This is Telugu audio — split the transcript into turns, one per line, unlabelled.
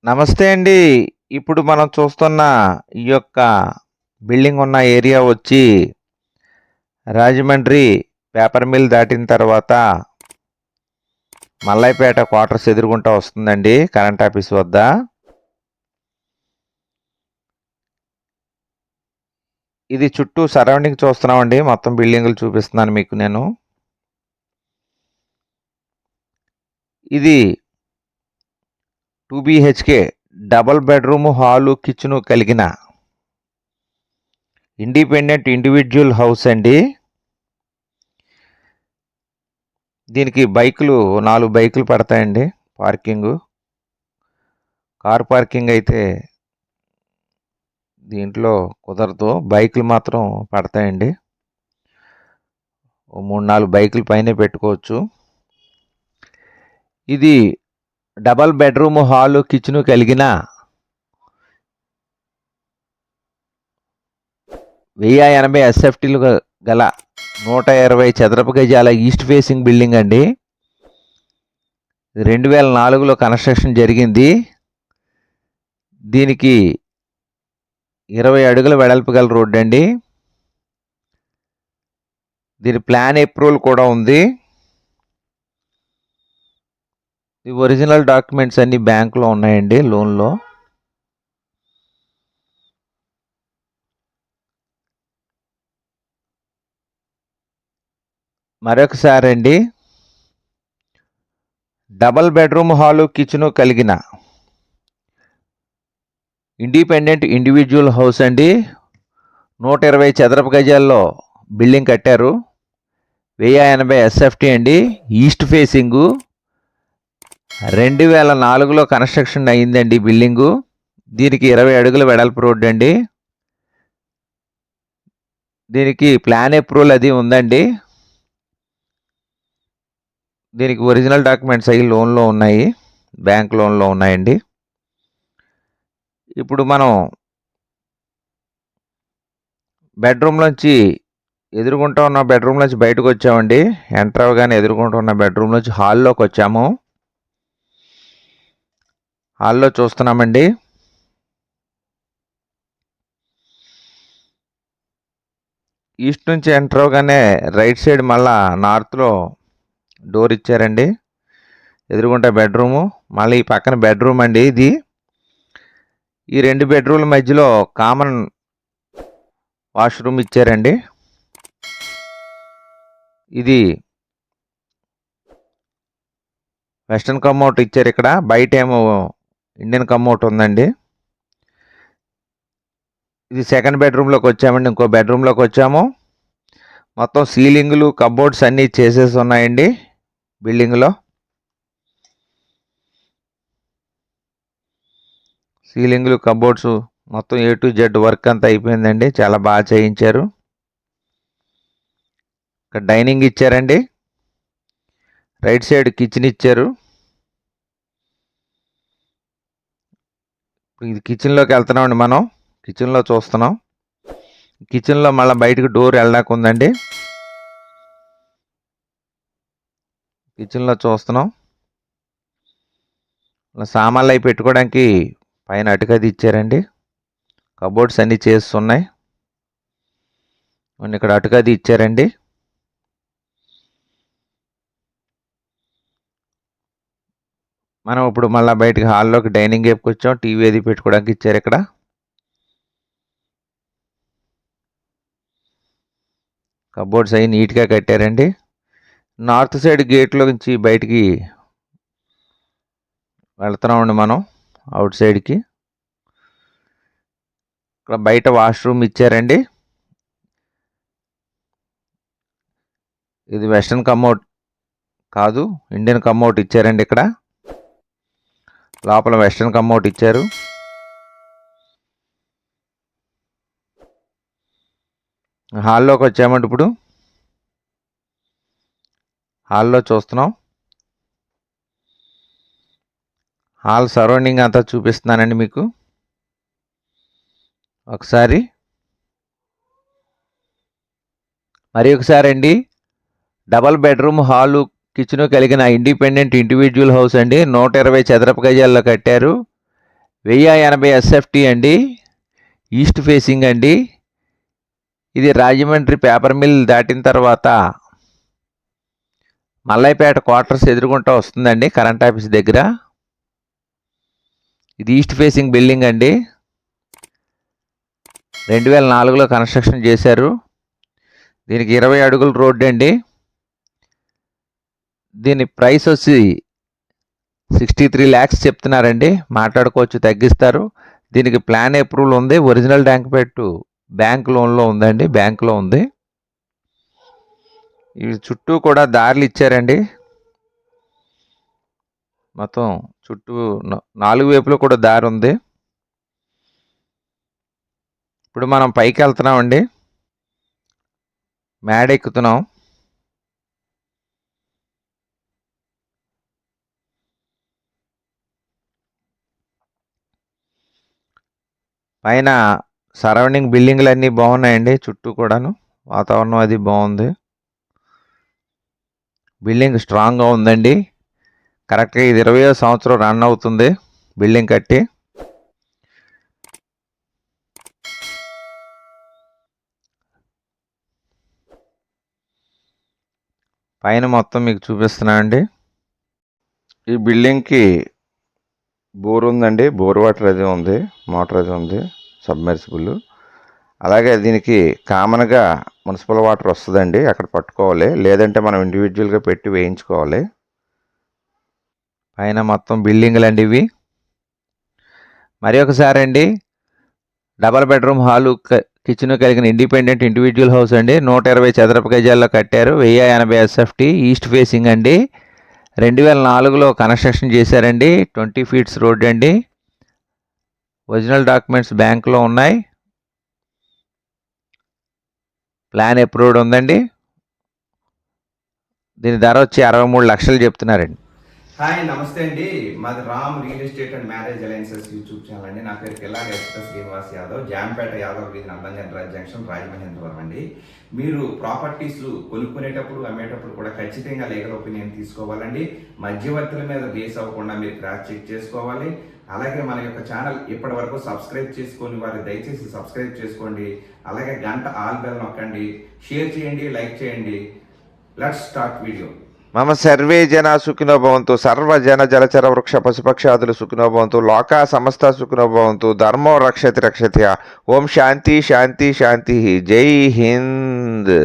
నమస్తే అండి. ఇప్పుడు మనం చూస్తున్న ఈ యొక్క బిల్డింగ్ ఉన్న ఏరియా వచ్చి రాజమండ్రి పేపర్ మిల్ దాటిన తర్వాత మల్లాయపేట క్వార్టర్స్ ఎదురుగుంటా వస్తుందండి కరెంట్ ఆఫీస్ వద్ద. ఇది చుట్టూ సరౌండింగ్ చూస్తున్నామండి. మొత్తం బిల్డింగులు చూపిస్తున్నాను మీకు నేను. ఇది 2 BHK double bedroom hall kitchen కలిగిన ఇండిపెండెంట్ ఇండివిజువల్ హౌస్ అండి. దీనికి 4 బైకులు పడతాయండి పార్కింగు. కార్ పార్కింగ్ అయితే దీంట్లో కుదరదు. బైకులు మాత్రం పడతాయండి. 3-4 బైకులు పైనే పెట్టుకోవచ్చు. ఇది డబల్ బెడ్రూమ్ హాలు కిచెను కలిగిన 1080 SFTలు గల 120 చదరపు గజాల ఈస్ట్ ఫేసింగ్ బిల్డింగ్ అండి. 2004లో కన్స్ట్రక్షన్ జరిగింది. దీనికి 20 అడుగుల వెడల్పు గల రోడ్డు అండి. దీని ప్లాన్ అప్రూవల్ కూడా ఉంది. ఈ ఒరిజినల్ డాక్యుమెంట్స్ అన్ని బ్యాంకులో ఉన్నాయండి, లోన్లో. మరొకసారి అండి, డబల్ బెడ్రూమ్ హాలు కిచెను కలిగిన ఇండిపెండెంట్ ఇండివిజువల్ హౌస్ అండి. 120 చదరపు గజాల్లో బిల్డింగ్ కట్టారు. 1080 SFT అండి. East facing. 2004లో కన్స్ట్రక్షన్ అయ్యిందండి బిల్డింగు. దీనికి 20 అడుగుల వెడల్పు రోడ్డు అండి. దీనికి ప్లాన్ అప్రూవల్ అది ఉందండి. దీనికి ఒరిజినల్ డాక్యుమెంట్స్ అవి లోన్లో ఉన్నాయి, బ్యాంక్ లోన్లో ఉన్నాయండి. ఇప్పుడు మనం బెడ్రూమ్లోంచి ఎదురుగుంటూ ఉన్న బెడ్రూమ్లోంచి బయటకు వచ్చామండి. ఎంటర్ అవ్వగానే ఎదురుగుంటూ ఉన్న బెడ్రూమ్లోంచి హాల్లోకి వచ్చాము. హాల్లో చూస్తున్నామండి. ఈస్ట్ నుంచి ఎంటర్ అవ్వగానే రైట్ సైడ్ మళ్ళా నార్త్లో డోర్ ఇచ్చారండి. ఎదురుగుంటా బెడ్రూము, మళ్ళీ ఈ పక్కన బెడ్రూమ్ అండి. ఇది ఈ 2 బెడ్రూమ్ల మధ్యలో కామన్ వాష్రూమ్ ఇచ్చారండి. ఇది వెస్టర్న్ కమ్అట్ ఇచ్చారు. ఇక్కడ బయట ఏమో ఇండియన్ కమ్అట్ ఉందండి. ఇది సెకండ్ బెడ్రూమ్లోకి వచ్చామండి. ఇంకో బెడ్రూమ్లోకి వచ్చాము. మొత్తం సీలింగులు, కబోర్డ్స్ అన్నీ చేసేసి ఉన్నాయండి బిల్డింగ్లో. సీలింగులు, కబోర్డ్స్ మొత్తం A to Z వర్క్ అంతా అయిపోయిందండి. చాలా బాగా చేయించారు. ఇక్కడ డైనింగ్ ఇచ్చారండి. రైట్ సైడ్ కిచెన్ ఇచ్చారు. ఇది కిచెన్లోకి వెళ్తున్నామండి. మనం కిచెన్లో చూస్తున్నాం. కిచెన్లో మళ్ళీ బయటకు డోర్ వెళ్ళడానికి ఉందండి. కిచెన్లో చూస్తున్నాం. సామాన్లు అవి పెట్టుకోవడానికి పైన అటుకది ఇచ్చారండి. కబోర్డ్స్ అన్నీ చేస్తున్నాయి. ఇక్కడ అటుకది ఇచ్చారండి. మనం ఇప్పుడు మళ్ళీ బయటకు హాల్లోకి డైనింగ్ వైపుకి వచ్చాం. టీవీ అది పెట్టుకోవడానికి ఇచ్చారు. ఇక్కడ కబోర్డ్స్ అవి నీట్గా కట్టారండి. నార్త్ సైడ్ గేట్లో నుంచి బయటికి వెళ్తున్నామండి మనం అవుట్ సైడ్కి. ఇక్కడ బయట వాష్రూమ్ ఇచ్చారండి. ఇది వెస్టర్న్ కమ్అట్ కాదు, ఇండియన్ కమ్అట్ ఇచ్చారండి. ఇక్కడ లోపల వెస్టర్న్ కమ్అట్ ఇచ్చారు. హాల్లోకి వచ్చామండి. ఇప్పుడు హాల్లో చూస్తున్నాం. హాల్ సరౌండింగ్ అంతా చూపిస్తున్నానండి మీకు ఒకసారి. మరి ఒకసారి అండి, డబల్ బెడ్రూమ్ హాలు కిచెను కలిగిన ఇండిపెండెంట్ ఇండివిజువల్ హౌస్ అండి. 120 చదరపు గజాల్లో కట్టారు. 1080 ఎస్ఎఫ్టీ అండి, ఈస్ట్ ఫేసింగ్ అండి. ఇది రాజమండ్రి పేపర్ మిల్ దాటిన తర్వాత మల్లైపేట క్వార్టర్స్ ఎదురుగుంటా వస్తుందండి, కరెంట్ ఆఫీస్ దగ్గర. ఇది ఈస్ట్ ఫేసింగ్ బిల్డింగ్ అండి, 2004లో కన్స్ట్రక్షన్ చేశారు. దీనికి 20 అడుగుల రోడ్డు అండి. దీని ప్రైస్ వచ్చి 63 lakhs చెప్తున్నారండి, మాట్లాడుకోవచ్చు, తగ్గిస్తారు. దీనికి ప్లాన్ అప్రూవల్ ఉంది, ఒరిజినల్ బ్యాంక్ లోన్లో ఉందండి, బ్యాంకులో ఉంది. ఇవి చుట్టూ కూడా దారులు ఇచ్చారండి, మొత్తం చుట్టూ 4 వైపులో కూడా దారి ఉంది. ఇప్పుడు మనం పైకి వెళ్తున్నామండి, మేడ ఎక్కుతున్నాం. పైన సరౌండింగ్ బిల్డింగ్లు అన్నీ బాగున్నాయండి, చుట్టూ కూడాను వాతావరణం అది బాగుంది. బిల్డింగ్ స్ట్రాంగ్గా ఉందండి. కరెక్ట్గా ఇది 20వ సంవత్సరం రన్ అవుతుంది బిల్డింగ్ కట్టి. పైన మొత్తం మీకు చూపిస్తున్నానండి. ఈ బిల్డింగ్కి బోర్ ఉందండి, బోర్ వాటర్ అది ఉంది, మోటార్ అది ఉంది, సబ్మెర్సిబుల్. అలాగే దీనికి కామన్గా మున్సిపల్ వాటర్ వస్తుందండి, అక్కడ పట్టుకోవాలి, లేదంటే మనం ఇండివిజువల్గా పెట్టి వేయించుకోవాలి. పైన మొత్తం బిల్డింగ్లు అండి ఇవి. మరి ఒకసారి అండి, డబల్ బెడ్రూమ్ హాలు కిచెన్ కలిగిన ఇండిపెండెంట్ ఇండివిజువల్ హౌస్ అండి, 120 చదరపు గజాల్లో కట్టారు, 1080 ఎస్ఎఫ్టీ, ఈస్ట్ ఫేసింగ్ అండి. 2004లో కన్స్ట్రక్షన్ చేశారండి, 20 feet రోడ్ అండి. ఒరిజినల్ డాక్యుమెంట్స్ బ్యాంకులో ఉన్నాయి, ప్లాన్ అప్రూవ్డ్ ఉందండి. దీని ధర వచ్చి 63 లక్షలు చెప్తున్నారండి.
హాయ్, నమస్తే అండి. మాది Ram real estate and marriage alliances YouTube channel అండి. నా పేరు కిల్లాడి ఎక్స్ప్రెస్ శ్రీనివాస్ యాదవ్, జాంపేట యాదవ్ వీధి, నందంగన్ జంక్షన్, రాజమహేంద్రవరం అండి. మీరు ప్రాపర్టీస్ కొనుక్కునేటప్పుడు అమ్మేటప్పుడు కూడా ఖచ్చితంగా లీగల్ ఒపీనియన్ తీసుకోవాలండి. మధ్యవర్తుల మీద బేస్ అవ్వకుండా మీరు క్రాస్ చెక్ చేసుకోవాలి. అలాగే మన యొక్క ఛానల్ ఇప్పటి వరకు సబ్స్క్రైబ్ చేసుకొని వారు దయచేసి సబ్స్క్రైబ్ చేసుకోండి. అలాగే గంట ఆల్ బెల్ నొక్కండి, షేర్ చేయండి, లైక్ చేయండి. Let's start video.
మమ సర్వే జనా సుఖినో భవంతు, సర్వజన జలచర వృక్ష పశుపక్షాదులు సుఖినో భవంతు, లోకా సమస్త సుఖినో భవంతు, ధర్మో రక్షతి రక్షత్య. ఓం శాంతి శాంతి శాంతి. జై హింద్.